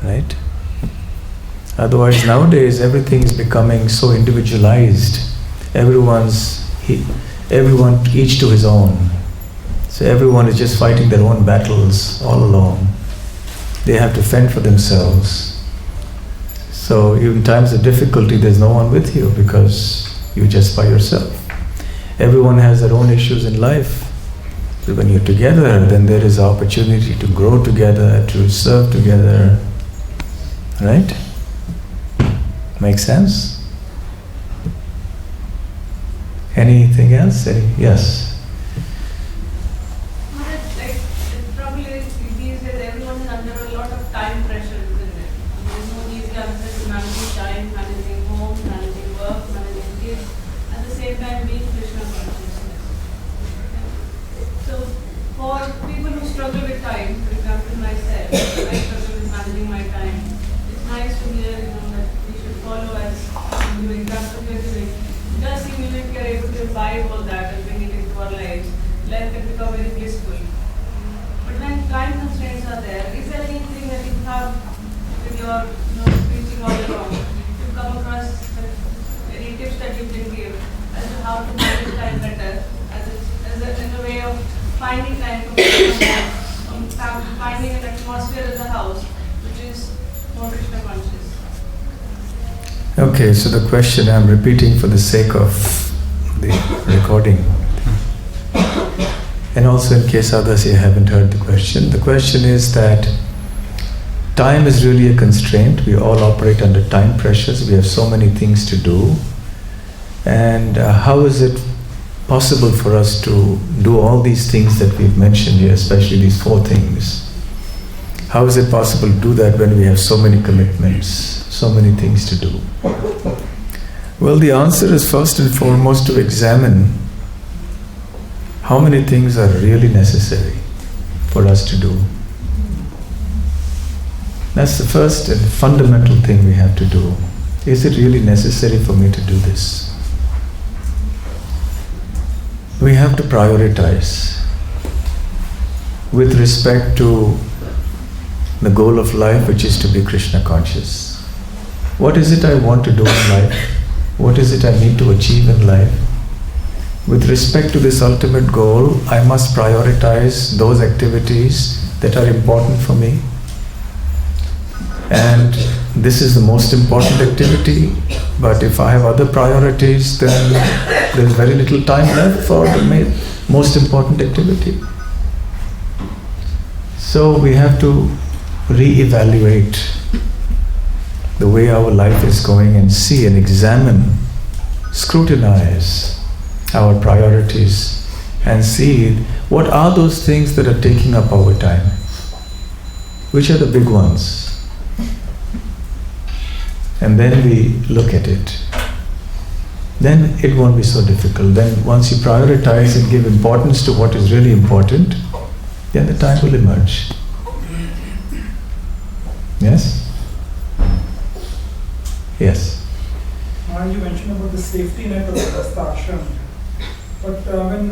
Right? Otherwise, nowadays everything is becoming so individualized. Everyone each to his own. So everyone is just fighting their own battles all alone. They have to fend for themselves. So in times of difficulty, there's no one with you because you're just by yourself. Everyone has their own issues in life. But when you're together, then there is opportunity to grow together, to serve together. Right? Make sense? Anything else? Yes. Like, probably these days everyone is under a lot of time pressure, isn't it? There's no easy answer to managing time, managing home, managing work, managing kids, at the same time being Krishna consciousness. So for people who struggle with time, for example myself, I struggle with managing my time. It's nice to hear, that we should follow as the example you're giving. It does seem if we are able to imbibe all that and bring it into our lives, life can become very blissful. But when time constraints are there, is there anything that you have with your preaching all along? You've come across any tips that you can give as to how to manage time better, as a way of finding time for finding an atmosphere in the house which is more Krishna conscious? Okay, so the question I'm repeating for the sake of the recording, and also in case others here haven't heard the question. The question is that time is really a constraint. We all operate under time pressures. We have so many things to do. And how is it possible for us to do all these things that we've mentioned here, especially these 4 things? How is it possible to do that when we have so many commitments, so many things to do? Well, the answer is first and foremost to examine how many things are really necessary for us to do. That's the first and fundamental thing we have to do. Is it really necessary for me to do this? We have to prioritize with respect to the goal of life, which is to be Krishna conscious. What is it I want to do in life? What is it I need to achieve in life? With respect to this ultimate goal, I must prioritize those activities that are important for me. And this is the most important activity, but if I have other priorities, then there's very little time left for the most important activity. So we have to re-evaluate the way our life is going and see and examine, scrutinize our priorities and see what are those things that are taking up our time. Which are the big ones? And then we look at it. Then it won't be so difficult. Then once you prioritize and give importance to what is really important, then the time will emerge. Yes? Yes. You mentioned about the safety net of the ashram. But when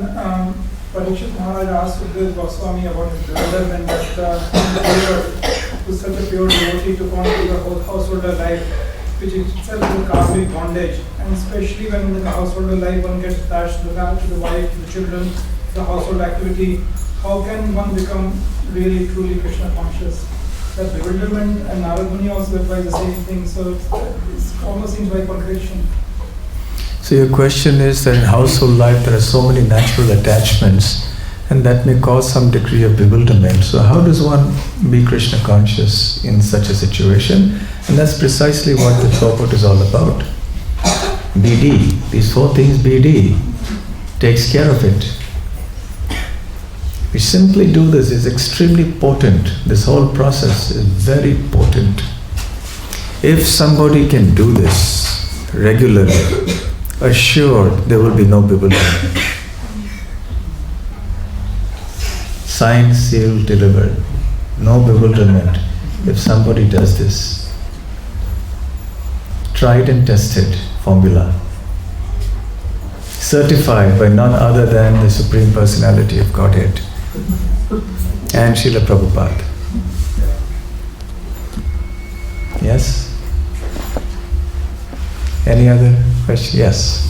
Parikshit Maharaj asked Sukadeva Goswami about his brother when that was such a pure devotee took on to the whole householder life, which itself is a karmic bondage, and especially when in the household life one gets attached to the wife, the children, the household activity. How can one become really truly Krishna conscious? That bewilderment, and Narad Muni also advise the same thing, so it almost seems like contradiction. So your question is that in household life there are so many natural attachments, and that may cause some degree of bewilderment. So how does one be Krishna conscious in such a situation? And that's precisely what the purport is all about. BD, these four things, BD takes care of it. We simply do this, is extremely potent. This whole process is very potent. If somebody can do this regularly, assured there will be no bewilderment. Signed, sealed, delivered. No bewilderment if somebody does this. Tried and tested formula. Certified by none other than the Supreme Personality of Godhead and Srila Prabhupada. Yes? Any other question? Yes.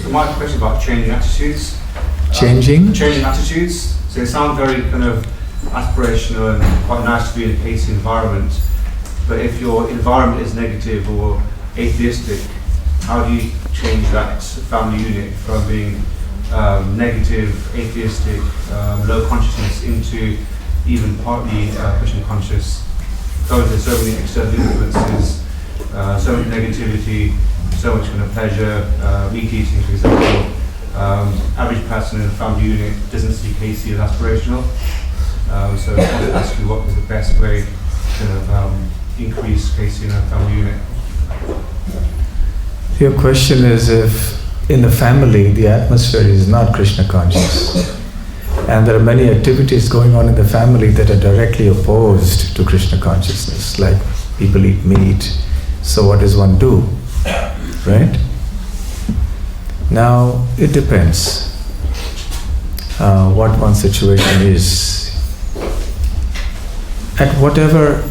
My question about changing attitudes. Changing attitudes. So it sounds very kind of aspirational and quite nice to be in a peaceful environment. But if your environment is negative or atheistic, how do you change that family unit from being negative, atheistic, low consciousness into even partly Krishna conscious? Going to so many external influences, so much negativity, so much kind of pleasure, meat eating, for example. Average person in a family unit doesn't see Casey as aspirational. So I want to ask you, what is the best way to kind of increase Casey in a family unit? Your question is if in the family the atmosphere is not Krishna conscious and there are many activities going on in the family that are directly opposed to Krishna consciousness, like people eat meat, so what does one do? Right? Now, it depends what one's situation is. At whatever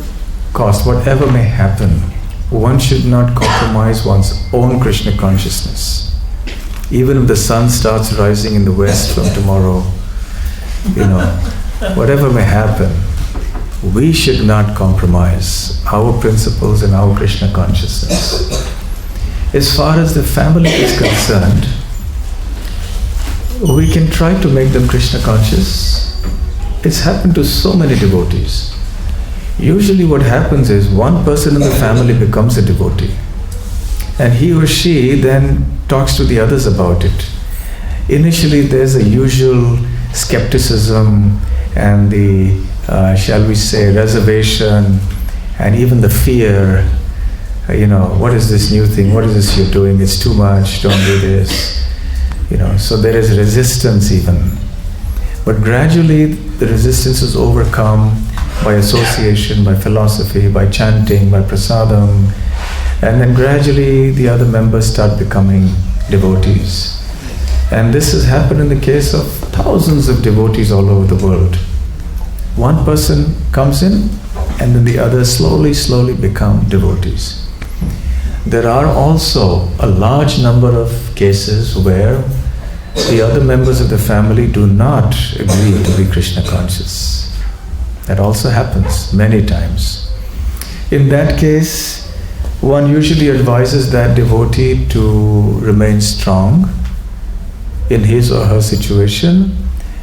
cost, whatever may happen, one should not compromise one's own Krishna consciousness. Even if the sun starts rising in the west from tomorrow, whatever may happen, we should not compromise our principles and our Krishna consciousness. As far as the family is concerned, we can try to make them Krishna conscious. It's happened to so many devotees. Usually what happens is one person in the family becomes a devotee, and he or she then talks to the others about it. Initially there's a usual skepticism and the, shall we say, reservation and even the fear. What is this new thing? What is this you're doing? It's too much, don't do this. So there is resistance even. But gradually the resistance is overcome by association, by philosophy, by chanting, by prasadam, and then gradually the other members start becoming devotees. And this has happened in the case of thousands of devotees all over the world. One person comes in and then the others slowly become devotees. There are also a large number of cases where the other members of the family do not agree to be Krishna conscious. That also happens many times. In that case, one usually advises that devotee to remain strong in his or her situation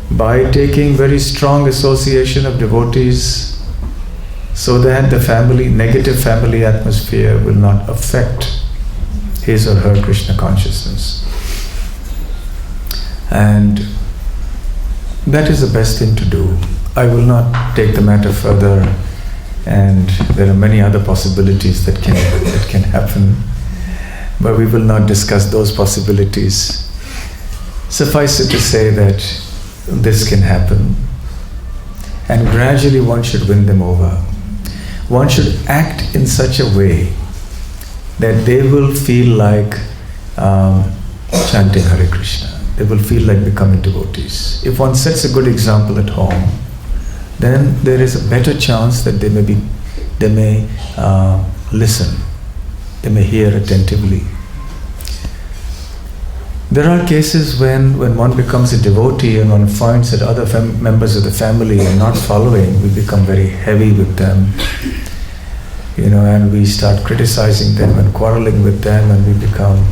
by taking very strong association of devotees so that the negative family atmosphere will not affect his or her Krishna consciousness. And that is the best thing to do. I will not take the matter further, and there are many other possibilities that can happen, but we will not discuss those possibilities. Suffice it to say that this can happen, and gradually one should win them over. One should act in such a way that they will feel like chanting Hare Krishna. They will feel like becoming devotees. If one sets a good example at home, then there is a better chance that they may listen. they may hear attentively. There are cases when one becomes a devotee and one finds that other members of the family are not following, we become very heavy with them, and we start criticizing them and quarreling with them, and we become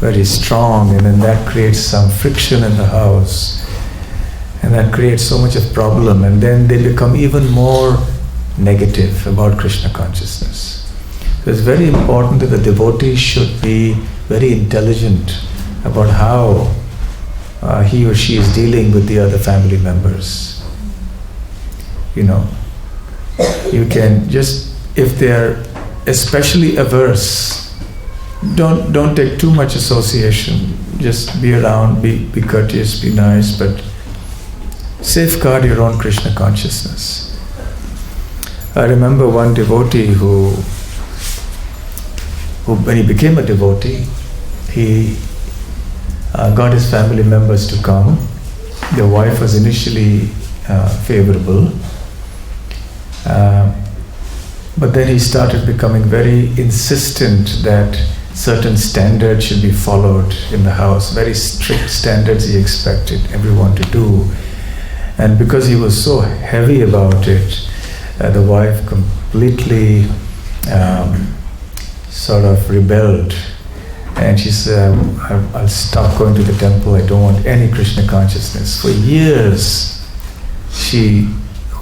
very strong, and then that creates some friction in the house, and that creates so much of problem, and then they become even more negative about Krishna consciousness. So it's very important that the devotee should be very intelligent about how he or she is dealing with the other family members. You can just, if they are especially averse, don't take too much association. Just be around, be courteous, be nice, but safeguard your own Krishna consciousness. I remember one devotee who when he became a devotee, he got his family members to come. The wife was initially favorable, but then he started becoming very insistent that certain standards should be followed in the house, very strict standards he expected everyone to do. And because he was so heavy about it, the wife completely sort of rebelled. And she said, I'll stop going to the temple, I don't want any Krishna consciousness. For years, she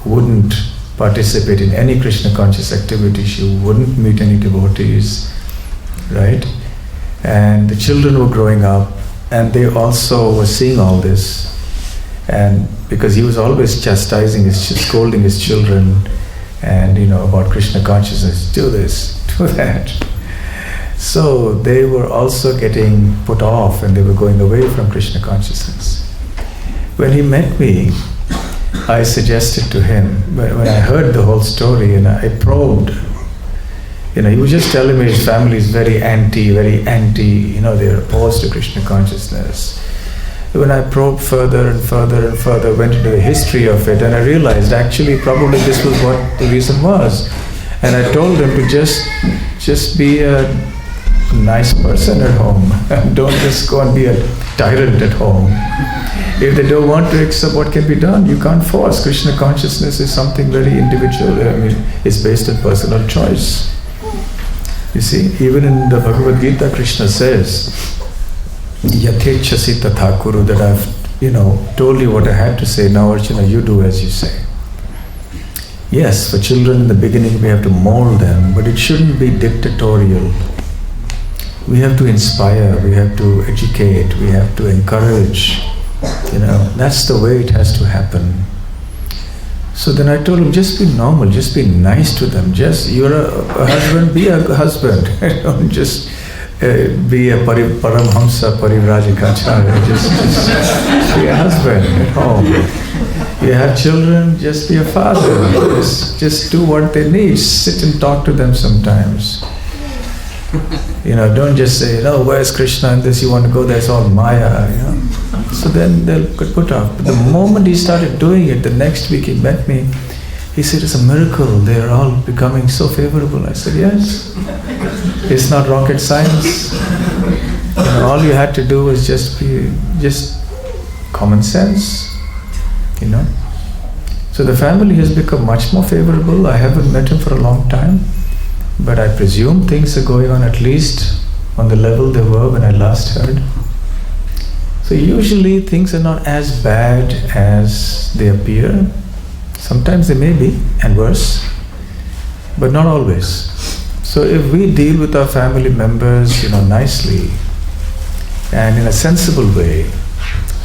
wouldn't participate in any Krishna conscious activity, she wouldn't meet any devotees, right? And the children were growing up, and they also were seeing all this. And because he was always chastising, scolding his children, and about Krishna consciousness, do this, do that. So they were also getting put off, and they were going away from Krishna consciousness. When he met me, I suggested to him, when I heard the whole story and I probed, he was just telling me his family is very anti, they're opposed to Krishna consciousness. When I probed further and further and further, went into the history of it, and I realized actually probably this was what the reason was. And I told them to just be a nice person at home. Don't just go and be a tyrant at home. If they don't want to accept, what can be done? You can't force. Krishna consciousness is something very individual. It's based on personal choice. You see, even in the Bhagavad Gita, Krishna says, Yathechasi tatha kuru, that I've told you what I had to say, now Arjuna, you do as you say. Yes, for children in the beginning we have to mold them, but it shouldn't be dictatorial. We have to inspire, we have to educate, we have to encourage. That's the way it has to happen. So then I told him, just be normal, just be nice to them. Just, you're a husband, be a husband. Don't just be a paramhamsa parivrajikacharya. Just be a husband at home. You have children, just be a father. Just do what they need. Sit and talk to them sometimes. Don't just say, where's Krishna and this, you want to go there, it's all Maya, So then they'll get put off. But the moment he started doing it, the next week he met me, he said, it's a miracle, they're all becoming so favorable. I said, yes. It's not rocket science. All you had to do was just common sense, So the family has become much more favorable. I haven't met him for a long time, but I presume things are going on at least on the level they were when I last heard. So usually things are not as bad as they appear. Sometimes they may be, and worse, but not always. So if we deal with our family members, nicely and in a sensible way,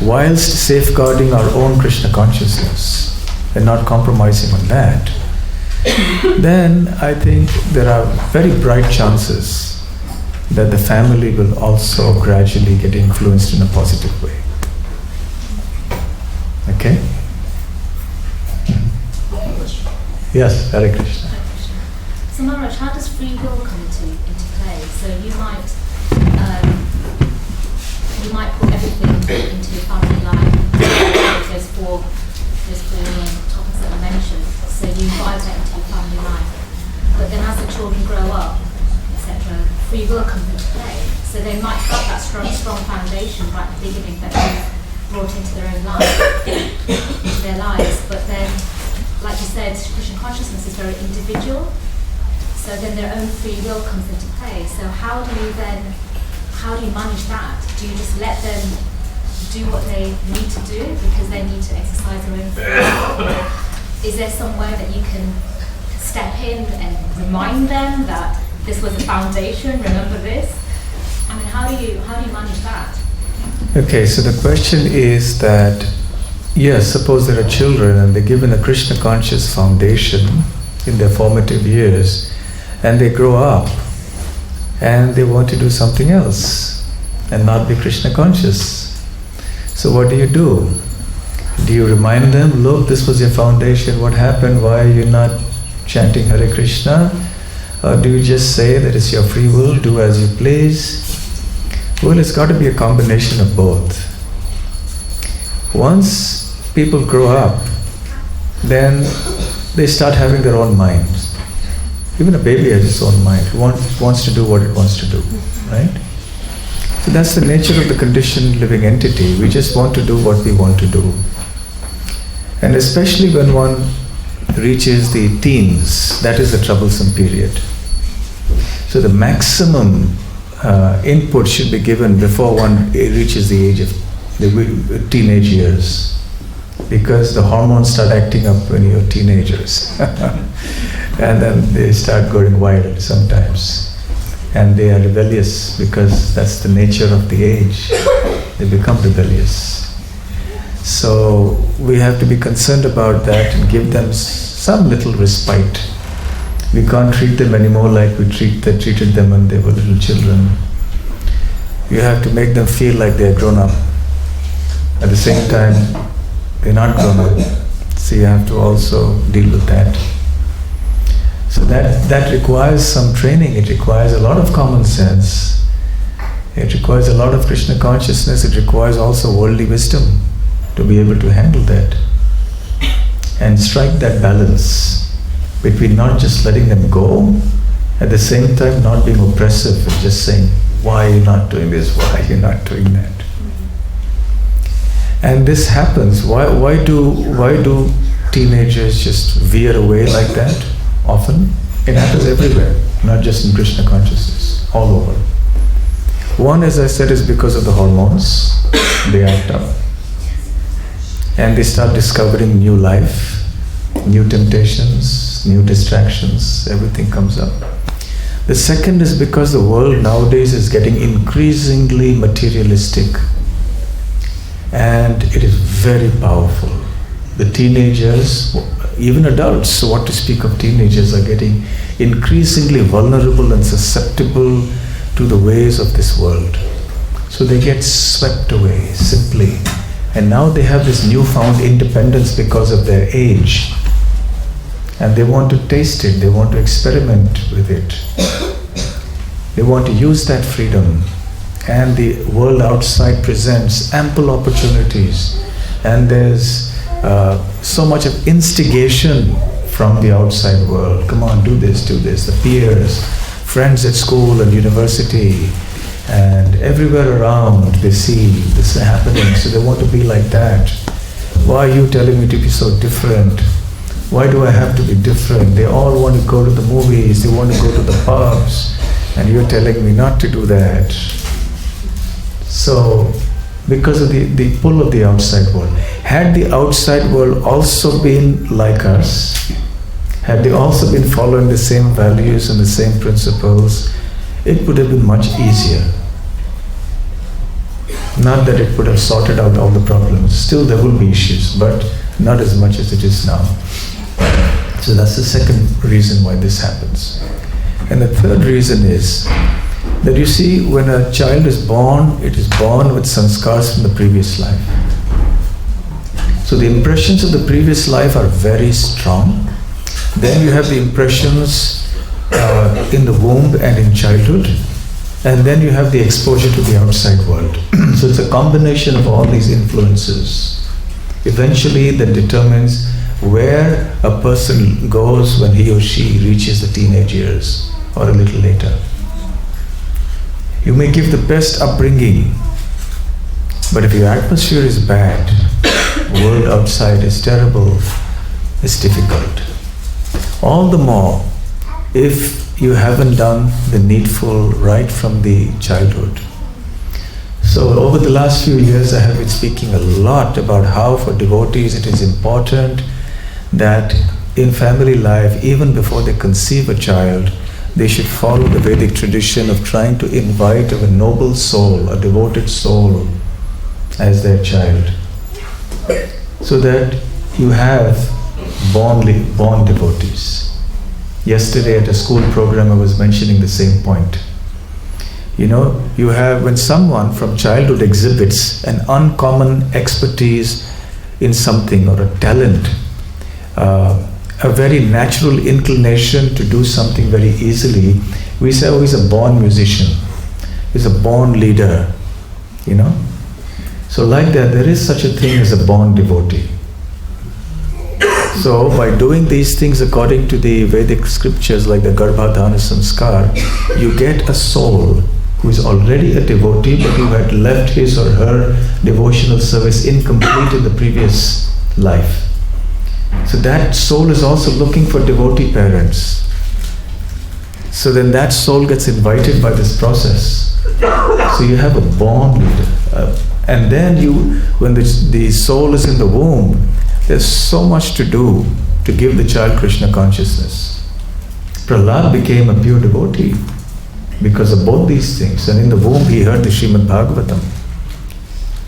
whilst safeguarding our own Krishna consciousness and not compromising on that, then I think there are very bright chances that the family will also gradually get influenced in a positive way. Okay? Yes, Hare Krishna. So Maharaj, how does free will come into play? So you might put everything into your family life. There's four topics that are mentioned. So you invite it into your family life. But then as the children grow up, etc., free will comes into play. So they might have that strong foundation right at the beginning that they've brought into their own life, into their lives. But then, like you said, Krishna consciousness is very individual. So then their own free will comes into play. So how do you manage that? Do you just let them do what they need to do because they need to exercise their own free will? Or is there somewhere that you can step in and remind them that this was a foundation, remember this? I mean, how do you manage that? Okay, so the question is that, yes, suppose there are children and they're given a Krishna conscious foundation in their formative years, and they grow up and they want to do something else and not be Krishna conscious. So what do? Do you remind them, look, this was your foundation, what happened, why are you not chanting Hare Krishna? Or do you just say that it's your free will, do as you please? Well, it's got to be a combination of both. Once people grow up, then they start having their own minds. Even a baby has its own mind. It wants to do what it wants to do, right? So that's the nature of the conditioned living entity. We just want to do what we want to do. And especially when one reaches the teens, that is the troublesome period. So the maximum input should be given before one reaches the age of the teenage years, because the hormones start acting up when you're teenagers. And then they start going wild sometimes. And they are rebellious because that's the nature of the age. They become rebellious. So we have to be concerned about that and give them some little respite. We can't treat them anymore like we treated them when they were little children. You have to make them feel like they're grown up. At the same time, they're not grown up. So you have to also deal with that. So that requires some training. It requires a lot of common sense. It requires a lot of Krishna consciousness. It requires also worldly wisdom to be able to handle that and strike that balance between not just letting them go, at the same time not being oppressive and just saying, why are you not doing this, why are you not doing that? And this happens. Why do teenagers just veer away like that often? It happens everywhere, not just in Krishna consciousness, all over. One, as I said, is because of the hormones. They act up. And they start discovering new life, new temptations, new distractions, everything comes up. The second is because the world nowadays is getting increasingly materialistic. And it is very powerful. The teenagers, even adults, what to speak of teenagers, are getting increasingly vulnerable and susceptible to the ways of this world. So they get swept away, simply. And now they have this newfound independence because of their age. And they want to taste it, they want to experiment with it. They want to use that freedom. And the world outside presents ample opportunities. And there's so much of instigation from the outside world. Come on, do this, the peers, friends at school and university, and everywhere around they see this happening, so they want to be like that. Why are you telling me to be so different? Why do I have to be different? They all want to go to the movies, they want to go to the pubs, and you're telling me not to do that. So, because of the pull of the outside world. Had the outside world also been like us, had they also been following the same values and the same principles, it would have been much easier. Not that it would have sorted out all the problems. Still there will be issues, but not as much as it is now. So that's the second reason why this happens. And the third reason is that you see, when a child is born, it is born with sanskars from the previous life. So the impressions of the previous life are very strong. Then you have the impressions in the womb and in childhood. And then you have the exposure to the outside world. So it's a combination of all these influences. Eventually that determines where a person goes when he or she reaches the teenage years or a little later. You may give the best upbringing, but if your atmosphere is bad, the world outside is terrible, it's difficult. All the more if you haven't done the needful right from the childhood. So over the last few years I have been speaking a lot about how for devotees it is important that in family life, even before they conceive a child, they should follow the Vedic tradition of trying to invite a noble soul, a devoted soul as their child, so that you have born devotees. Yesterday at a school program I was mentioning the same point. You know, you have, when someone from childhood exhibits an uncommon expertise in something or a talent, a very natural inclination to do something very easily, we say, oh, he's a born musician, he's a born leader, you know. So like that, there is such a thing as a born devotee. So by doing these things according to the Vedic scriptures like the Garbhadhana Samskar, you get a soul who is already a devotee but who had left his or her devotional service incomplete in the previous life. So that soul is also looking for devotee parents. So then that soul gets invited by this process. So you have a born leader. And then when the soul is in the womb, there's so much to do to give the child Krishna consciousness. Prahlad became a pure devotee because of both these things. And in the womb he heard the Srimad Bhagavatam.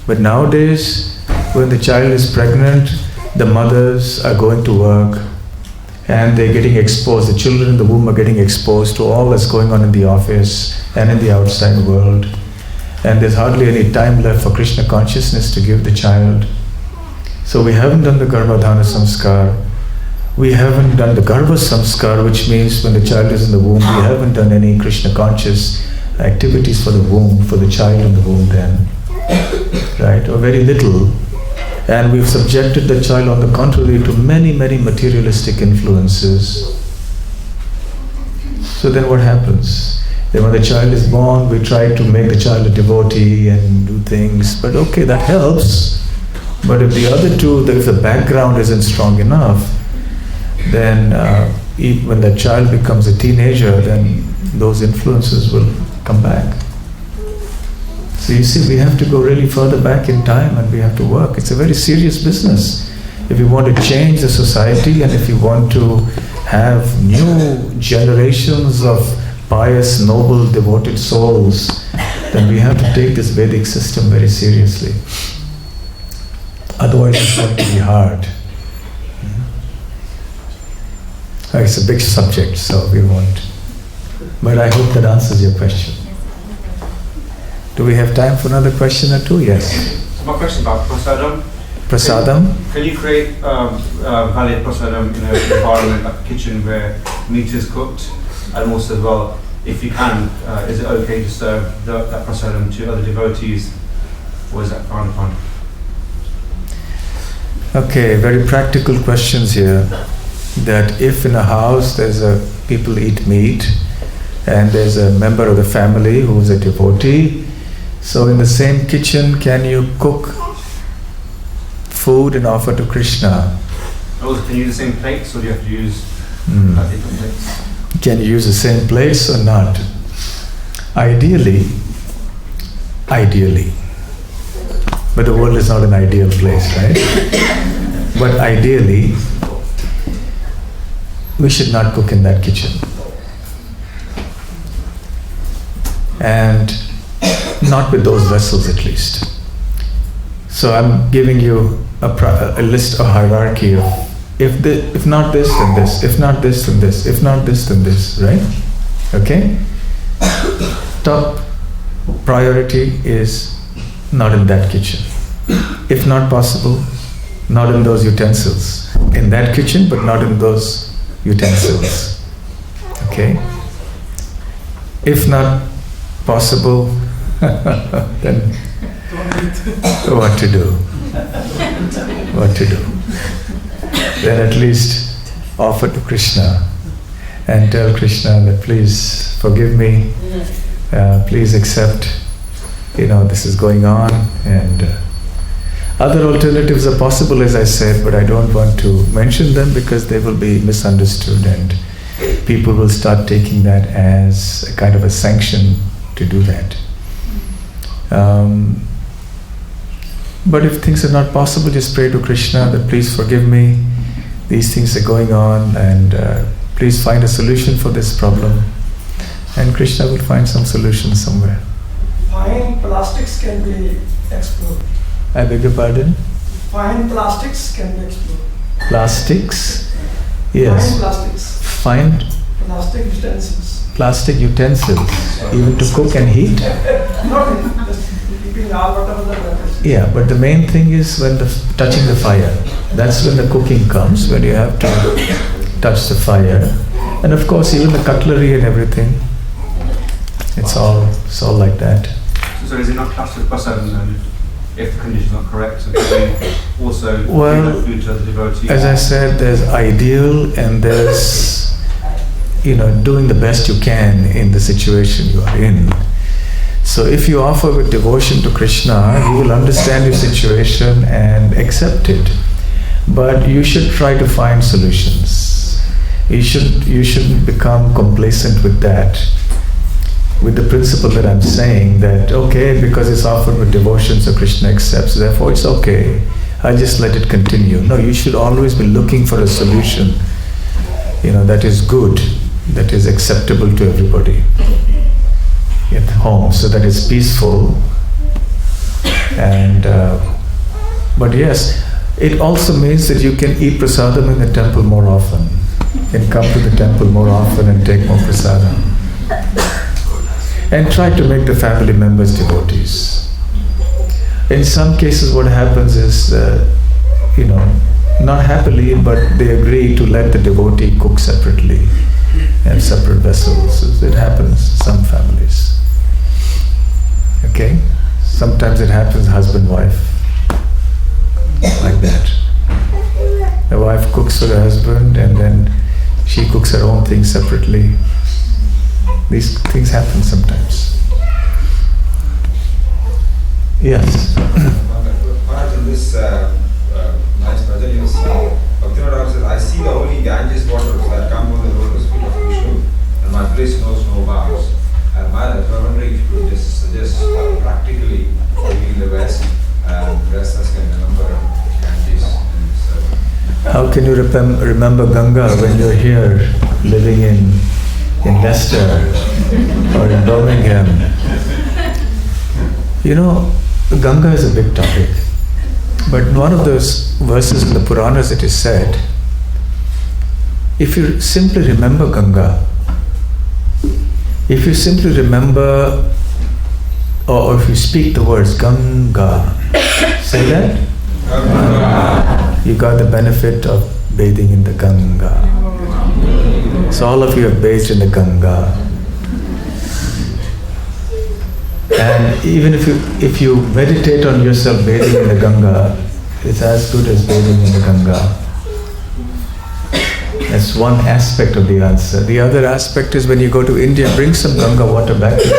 But nowadays, when the child is pregnant, the mothers are going to work and they're getting exposed. The children in the womb are getting exposed to all that's going on in the office and in the outside world. And there's hardly any time left for Krishna consciousness to give the child. So we haven't done the Garbhadhana Samskar. We haven't done the Garbha Samskar, which means when the child is in the womb, we haven't done any Krishna conscious activities for the womb, for the child in the womb then. Right? Or very little. And we've subjected the child, on the contrary, to many, many materialistic influences. So then what happens? Then when the child is born, we try to make the child a devotee and do things. But okay, that helps. But if the other two, if the background isn't strong enough, then when the child becomes a teenager, then those influences will come back. So you see, we have to go really further back in time and we have to work. It's a very serious business. If you want to change the society and if you want to have new generations of pious, noble, devoted souls, then we have to take this Vedic system very seriously. Otherwise it's going to be hard. It's a big subject, so we won't. But I hope that answers your question. Do we have time for another question or two? Yes. So my question about prasadam. Prasadam? Can you create valid prasadam in an environment like a kitchen where meat is cooked? And also as well, if you can, is it okay to serve that prasadam to other devotees? Or is that frowned upon? Okay, very practical questions here. That if in a house people eat meat and there's a member of the family who's a devotee, so in the same kitchen can you cook food and offer to Krishna? Oh, can you use the same plates or do you have to use different plates? Can you use the same plates or not? Ideally. But the world is not an ideal place, right? But ideally, we should not cook in that kitchen. And not with those vessels at least. So I'm giving you a list, a hierarchy of if not this, then this, if not this, then this, if not this, then this, right? Okay? Top priority is not in that kitchen. If not possible, not in those utensils. In that kitchen, but not in those utensils. Okay? If not possible, then what to do? What to do? Then at least offer to Krishna and tell Krishna that please forgive me. please accept, this is going on, and other alternatives are possible, as I said, but I don't want to mention them because they will be misunderstood and people will start taking that as a kind of a sanction to do that. But if things are not possible, just pray to Krishna that please forgive me, these things are going on, and please find a solution for this problem. And Krishna will find some solution somewhere. Fine plastics can be explored. I beg your pardon? Fine plastics can be explored. Plastics? Yes. Fine plastics. Fine Plastic utensils. plastic utensils, even to cook and heat? Not just keeping all whatever the matters. Yeah, but the main thing is when touching the fire. That's when the cooking comes, when you have to touch the fire. And of course, even the cutlery and everything. It's all like that. So is it not plastic person if the condition is not correct? So can we also give that food to the devotee? As I said, there's ideal and there's doing the best you can in the situation you are in. So if you offer with devotion to Krishna, he will understand your situation and accept it. But you should try to find solutions. You shouldn't become complacent with that. With the principle that I'm saying that, okay, because it's offered with devotion, so Krishna accepts, therefore it's okay, I just let it continue. No, you should always be looking for a solution, that is good, that is acceptable to everybody at home, so that it's peaceful. And but yes, it also means that you can eat prasadam in the temple more often, and come to the temple more often and take more prasadam. And try to make the family members devotees. In some cases what happens is, not happily, but they agree to let the devotee cook separately and separate vessels. It happens in some families. Okay? Sometimes it happens husband-wife, like that. The wife cooks for the husband and then she cooks her own thing separately. These things happen sometimes. Yes. Maharaj, in this nice bhajan you see, Bhakti says, I see the holy Ganges waters that come from the lotus feet of Vishnu, and my place knows no bounds. And I was wondering if you could just suggest practically in the West, Westerners can remember Ganges. How can you remember Ganga when you're here living in Leicester or in Birmingham? Ganga is a big topic. But in one of those verses in the Puranas it is said, if you simply remember Ganga, if you simply remember, or if you speak the words Ganga, say that? Ganga. You got the benefit of bathing in the Ganga. So all of you have bathed in the Ganga. And even if you meditate on yourself bathing in the Ganga, it's as good as bathing in the Ganga. That's one aspect of the answer. The other aspect is when you go to India, bring some Ganga water back with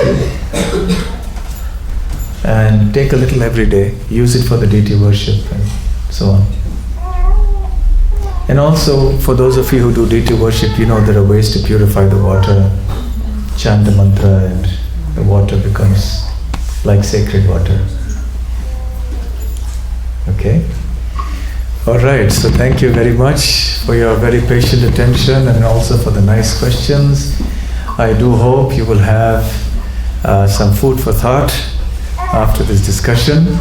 you. And take a little every day, use it for the deity worship and so on. And also, for those of you who do deity worship, there are ways to purify the water. Chant the mantra and the water becomes like sacred water. Okay? Alright, so thank you very much for your very patient attention and also for the nice questions. I do hope you will have some food for thought after this discussion.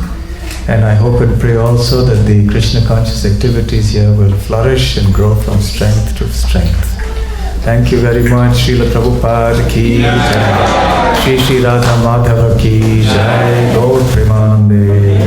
And I hope and pray also that the Krishna conscious activities here will flourish and grow from strength to strength. Thank you very much. Srila Prabhupada ki jai. Shri Shri Radha Madhava ki jai. Gaur Premanande.